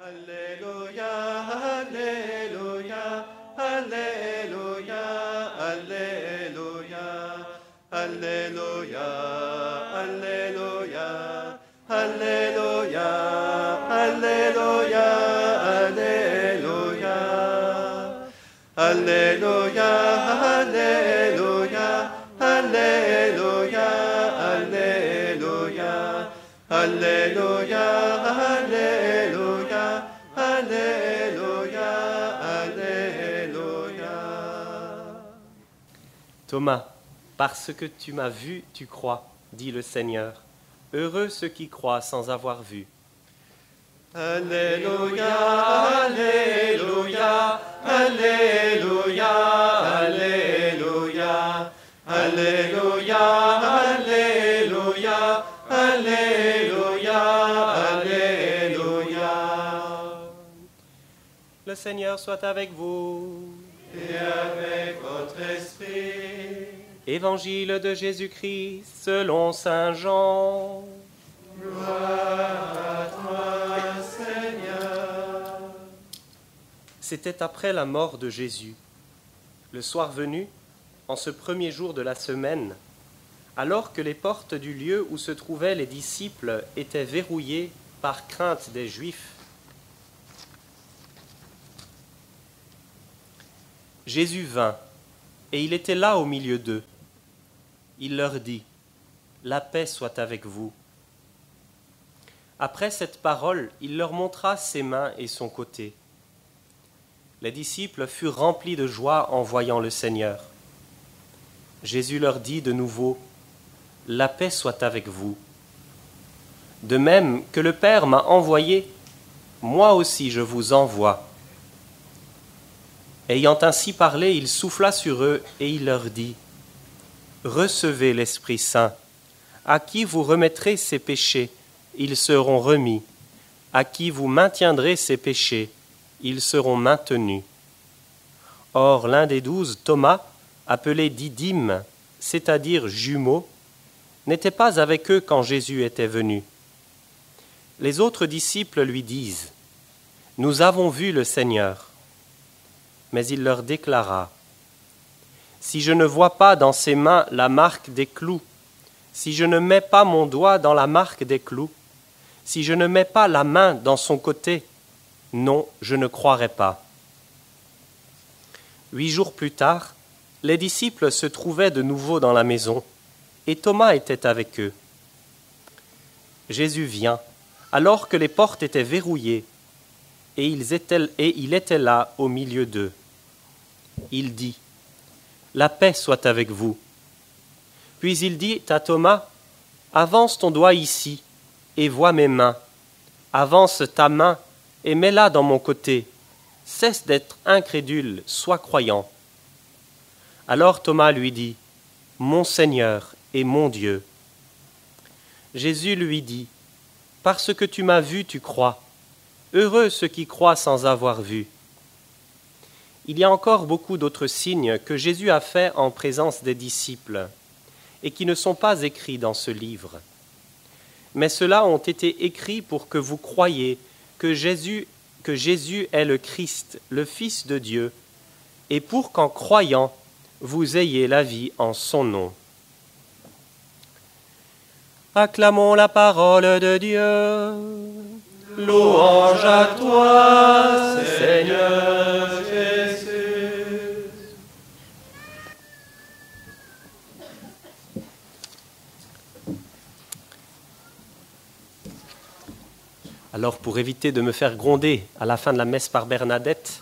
Alléluia, Alléluia, Alléluia, Alléluia, Alléluia, Alléluia, Alléluia, Alléluia, Alléluia, Alléluia, Alléluia, Alléluia, Alléluia, Alléluia, Alléluia, Alléluia, Alléluia. Thomas, parce que tu m'as vu, tu crois, dit le Seigneur. Heureux ceux qui croient sans avoir vu. Alléluia, Alléluia, Alléluia, Alléluia, Alléluia, Alléluia, Alléluia, Alléluia. Le Seigneur soit avec vous. Et avec votre esprit. Évangile de Jésus-Christ selon saint Jean. Gloire à toi, Seigneur. C'était après la mort de Jésus. Le soir venu, en ce premier jour de la semaine, alors que les portes du lieu où se trouvaient les disciples étaient verrouillées par crainte des Juifs, Jésus vint, et il était là au milieu d'eux. Il leur dit : « La paix soit avec vous. » Après cette parole, il leur montra ses mains et son côté. Les disciples furent remplis de joie en voyant le Seigneur. Jésus leur dit de nouveau : « La paix soit avec vous. De même que le Père m'a envoyé, moi aussi je vous envoie. » Ayant ainsi parlé, il souffla sur eux et il leur dit : « Recevez l'Esprit Saint. À qui vous remettrez ses péchés, ils seront remis. À qui vous maintiendrez ses péchés, ils seront maintenus. » Or, l'un des 12, Thomas, appelé Didyme, c'est-à-dire jumeau, n'était pas avec eux quand Jésus était venu. Les autres disciples lui disent : « Nous avons vu le Seigneur. » Mais il leur déclara : « Si je ne vois pas dans ses mains la marque des clous, si je ne mets pas mon doigt dans la marque des clous, si je ne mets pas la main dans son côté, non, je ne croirai pas. » 8 jours plus tard, les disciples se trouvaient de nouveau dans la maison, et Thomas était avec eux. Jésus vient, alors que les portes étaient verrouillées, et il était là au milieu d'eux. Il dit : « La paix soit avec vous. » Puis il dit à Thomas : « Avance ton doigt ici, et vois mes mains. Avance ta main, et mets-la dans mon côté. Cesse d'être incrédule, sois croyant. » Alors Thomas lui dit : « Mon Seigneur et mon Dieu. » Jésus lui dit : « Parce que tu m'as vu, tu crois. Heureux ceux qui croient sans avoir vu. » Il y a encore beaucoup d'autres signes que Jésus a faits en présence des disciples et qui ne sont pas écrits dans ce livre. Mais ceux-là ont été écrits pour que vous croyiez que Jésus est le Christ, le Fils de Dieu, et pour qu'en croyant, vous ayez la vie en son nom. Acclamons la parole de Dieu. Louange à toi, Seigneur Jésus. Alors, pour éviter de me faire gronder à la fin de la messe par Bernadette,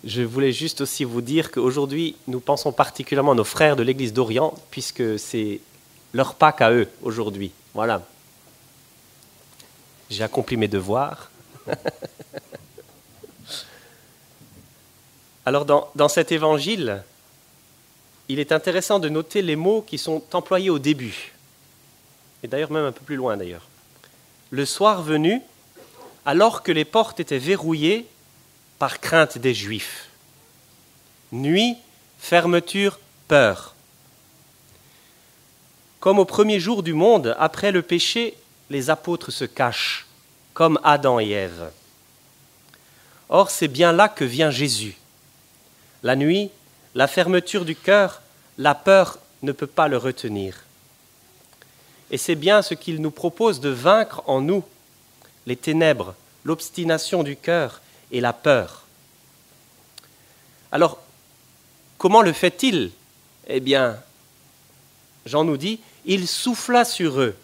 je voulais juste aussi vous dire qu'aujourd'hui, nous pensons particulièrement à nos frères de l'Église d'Orient, puisque c'est leur Pâques à eux aujourd'hui. Voilà. J'ai accompli mes devoirs. Alors, dans cet évangile, il est intéressant de noter les mots qui sont employés au début, et d'ailleurs même un peu plus loin d'ailleurs. Le soir venu, alors que les portes étaient verrouillées par crainte des Juifs. Nuit, fermeture, peur. Comme au premier jour du monde, après le péché, les apôtres se cachent, comme Adam et Ève. Or, c'est bien là que vient Jésus. La nuit, la fermeture du cœur, la peur ne peut pas le retenir. Et c'est bien ce qu'il nous propose de vaincre en nous, les ténèbres, l'obstination du cœur et la peur. Alors, comment le fait-il ? Eh bien, Jean nous dit, il souffla sur eux.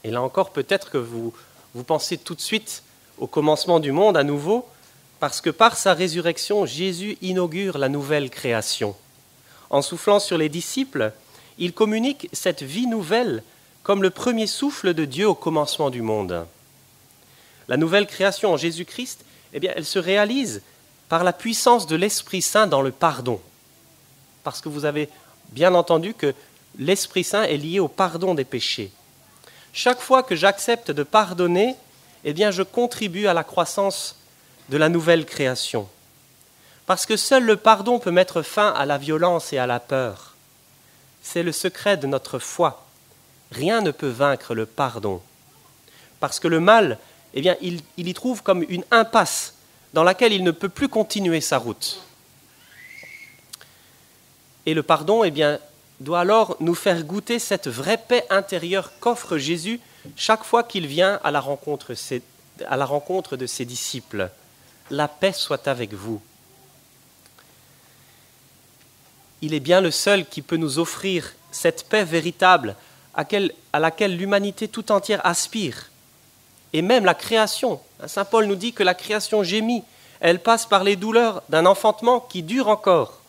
Et là encore, peut-être que vous pensez tout de suite au commencement du monde à nouveau, parce que par sa résurrection, Jésus inaugure la nouvelle création. En soufflant sur les disciples, il communique cette vie nouvelle comme le premier souffle de Dieu au commencement du monde. La nouvelle création en Jésus-Christ, eh bien, elle se réalise par la puissance de l'Esprit Saint dans le pardon. Parce que vous avez bien entendu que l'Esprit Saint est lié au pardon des péchés. Chaque fois que j'accepte de pardonner, eh bien, je contribue à la croissance de la nouvelle création. Parce que seul le pardon peut mettre fin à la violence et à la peur. C'est le secret de notre foi. Rien ne peut vaincre le pardon. Parce que le mal, eh bien, il y trouve comme une impasse dans laquelle il ne peut plus continuer sa route. Et le pardon, eh bien, doit alors nous faire goûter cette vraie paix intérieure qu'offre Jésus chaque fois qu'il vient à la rencontre de ses disciples. La paix soit avec vous. Il est bien le seul qui peut nous offrir cette paix véritable à laquelle l'humanité tout entière aspire. Et même la création. Saint Paul nous dit que la création gémit. Elle passe par les douleurs d'un enfantement qui dure encore.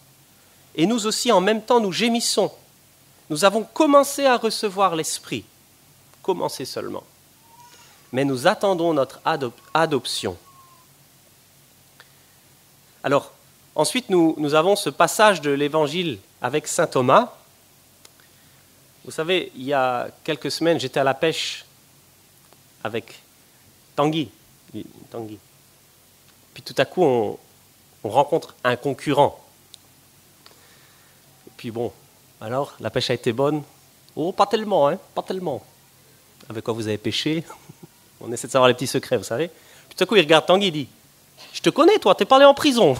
Et nous aussi, en même temps, nous gémissons. Nous avons commencé à recevoir l'Esprit. Commencé seulement. Mais nous attendons notre adoption. Alors, ensuite, nous avons ce passage de l'Évangile avec saint Thomas. Vous savez, il y a quelques semaines, j'étais à la pêche avec Tanguy. Puis tout à coup, on rencontre un concurrent. Et puis bon, alors, la pêche a été bonne ? Oh, pas tellement, hein, pas tellement. Avec quoi vous avez pêché ? On essaie de savoir les petits secrets, vous savez. Puis tout à coup, il regarde Tanguy, il dit « Je te connais, toi, t'es pas allé en prison. »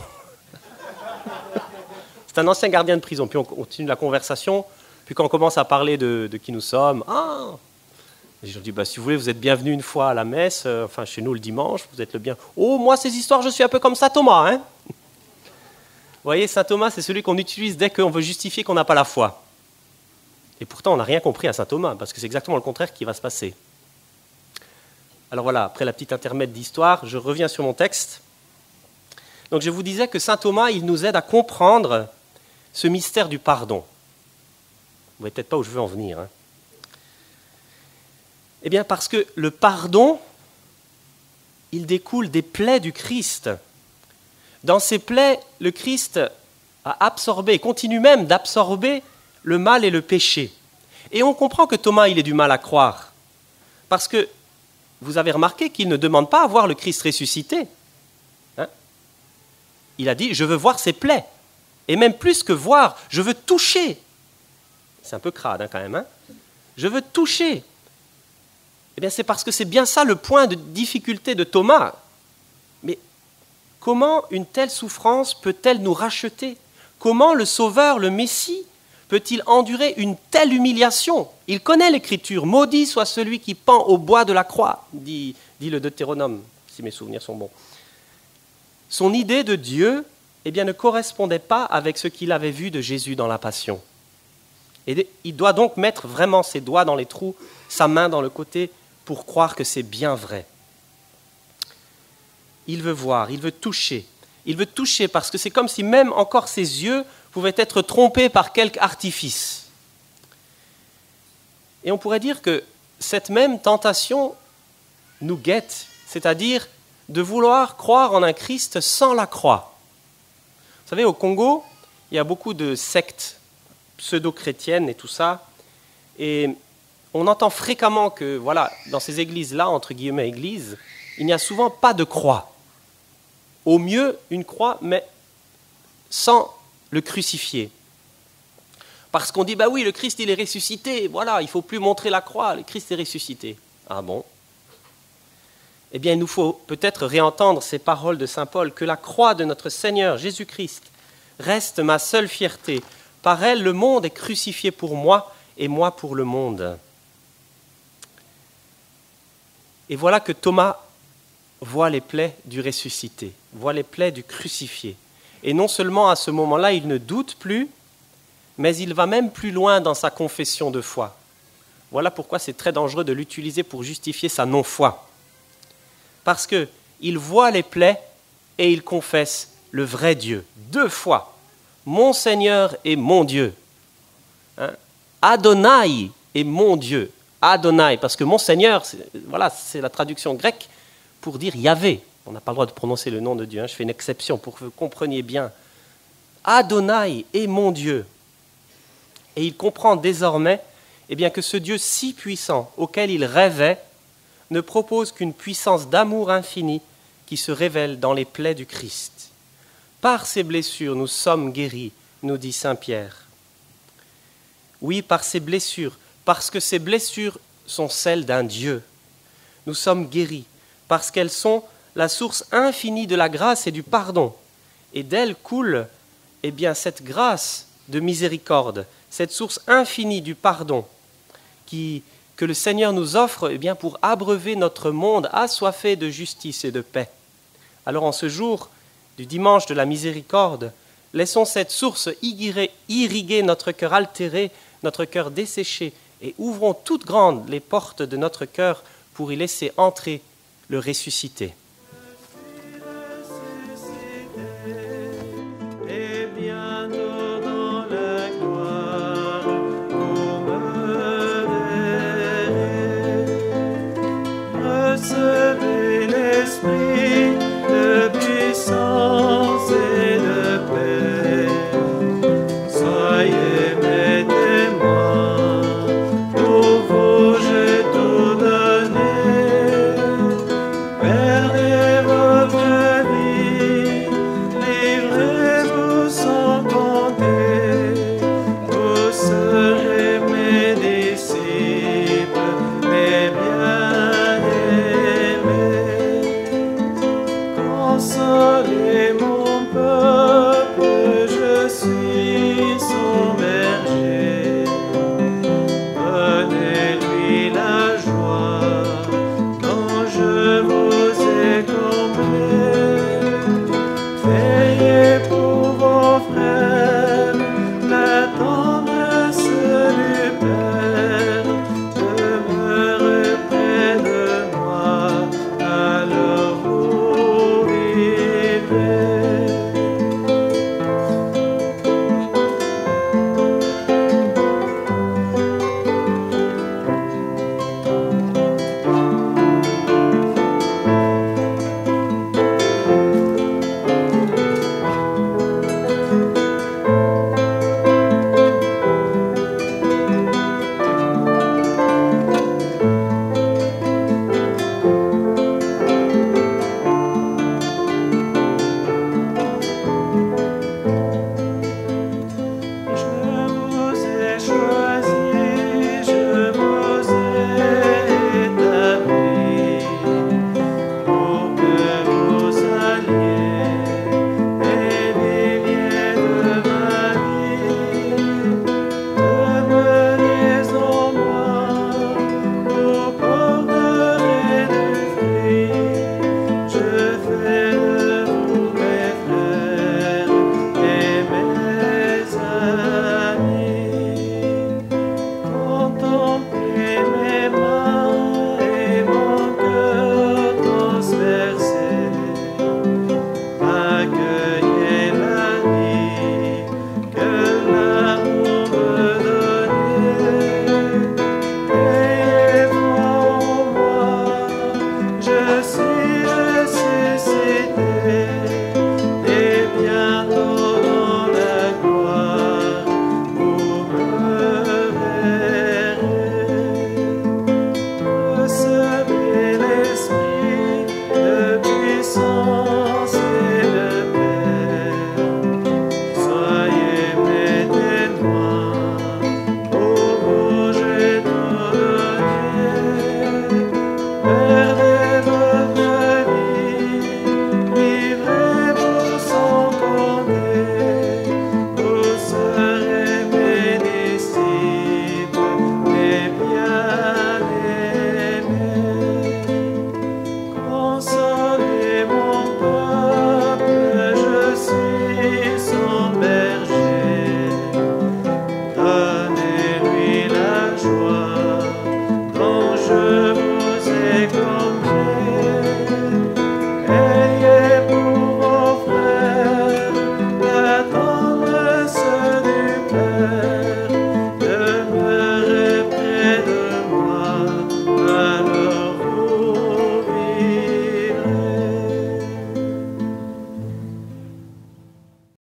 C'est un ancien gardien de prison. Puis on continue la conversation. Puis quand on commence à parler de qui nous sommes, et je lui dis, si vous voulez, vous êtes bienvenus une fois à la messe, chez nous le dimanche, vous êtes le bien. Oh, moi, ces histoires, je suis un peu comme saint Thomas. Hein. Vous voyez, saint Thomas, c'est celui qu'on utilise dès qu'on veut justifier qu'on n'a pas la foi. Et pourtant, on n'a rien compris à saint Thomas, parce que c'est exactement le contraire qui va se passer. Alors voilà, après la petite intermède d'histoire, je reviens sur mon texte. Donc je vous disais que saint Thomas, il nous aide à comprendre ce mystère du pardon. Vous ne voyez peut-être pas où je veux en venir. Hein. Eh bien, parce que le pardon, il découle des plaies du Christ. Dans ces plaies, le Christ a absorbé, continue même d'absorber le mal et le péché. Et on comprend que Thomas, il ait du mal à croire. Parce que vous avez remarqué qu'il ne demande pas à voir le Christ ressuscité. Hein? Il a dit, je veux voir ses plaies. Et même plus que voir, je veux toucher. C'est un peu crade quand même. Hein? Je veux toucher. Eh bien, c'est parce que c'est bien ça le point de difficulté de Thomas. Mais comment une telle souffrance peut-elle nous racheter ? Comment le Sauveur, le Messie, peut-il endurer une telle humiliation ? Il connaît l'Écriture. Maudit soit celui qui pend au bois de la croix, dit le Deutéronome, si mes souvenirs sont bons. Son idée de Dieu, eh bien, ne correspondait pas avec ce qu'il avait vu de Jésus dans la Passion. Et il doit donc mettre vraiment ses doigts dans les trous, sa main dans le côté, pour croire que c'est bien vrai. Il veut voir, il veut toucher. Il veut toucher parce que c'est comme si même encore ses yeux pouvaient être trompés par quelque artifice. Et on pourrait dire que cette même tentation nous guette, c'est-à-dire de vouloir croire en un Christ sans la croix. Vous savez, au Congo, il y a beaucoup de sectes pseudo-chrétiennes et tout ça, et on entend fréquemment que, voilà, dans ces églises-là, entre guillemets églises, il n'y a souvent pas de croix. Au mieux, une croix, mais sans le crucifier. Parce qu'on dit, oui, le Christ, il est ressuscité, voilà, il ne faut plus montrer la croix, le Christ est ressuscité. Ah bon ? eh bien, il nous faut peut-être réentendre ces paroles de saint Paul, que la croix de notre Seigneur Jésus-Christ reste ma seule fierté. Par elle, le monde est crucifié pour moi et moi pour le monde. Et voilà que Thomas voit les plaies du ressuscité, voit les plaies du crucifié. Et non seulement à ce moment-là, il ne doute plus, mais il va même plus loin dans sa confession de foi. Voilà pourquoi c'est très dangereux de l'utiliser pour justifier sa non-foi. Parce qu'il voit les plaies et il confesse le vrai Dieu, 2 fois. Mon Seigneur et mon Dieu. Adonai est mon Dieu. Adonai, parce que mon Seigneur, c'est la traduction grecque pour dire Yahvé. On n'a pas le droit de prononcer le nom de Dieu, je fais une exception pour que vous compreniez bien. Adonai est mon Dieu. Et il comprend désormais que ce Dieu si puissant auquel il rêvait ne propose qu'une puissance d'amour infini qui se révèle dans les plaies du Christ. Par ses blessures, nous sommes guéris, nous dit saint Pierre. Oui, par ses blessures, parce que ces blessures sont celles d'un Dieu. Nous sommes guéris, parce qu'elles sont la source infinie de la grâce et du pardon. Et d'elles coule cette grâce de miséricorde, cette source infinie du pardon que le Seigneur nous offre pour abreuver notre monde assoiffé de justice et de paix. Alors en ce jour du dimanche de la miséricorde, laissons cette source irriguer notre cœur altéré, notre cœur desséché, et ouvrons toutes grandes les portes de notre cœur pour y laisser entrer le ressuscité.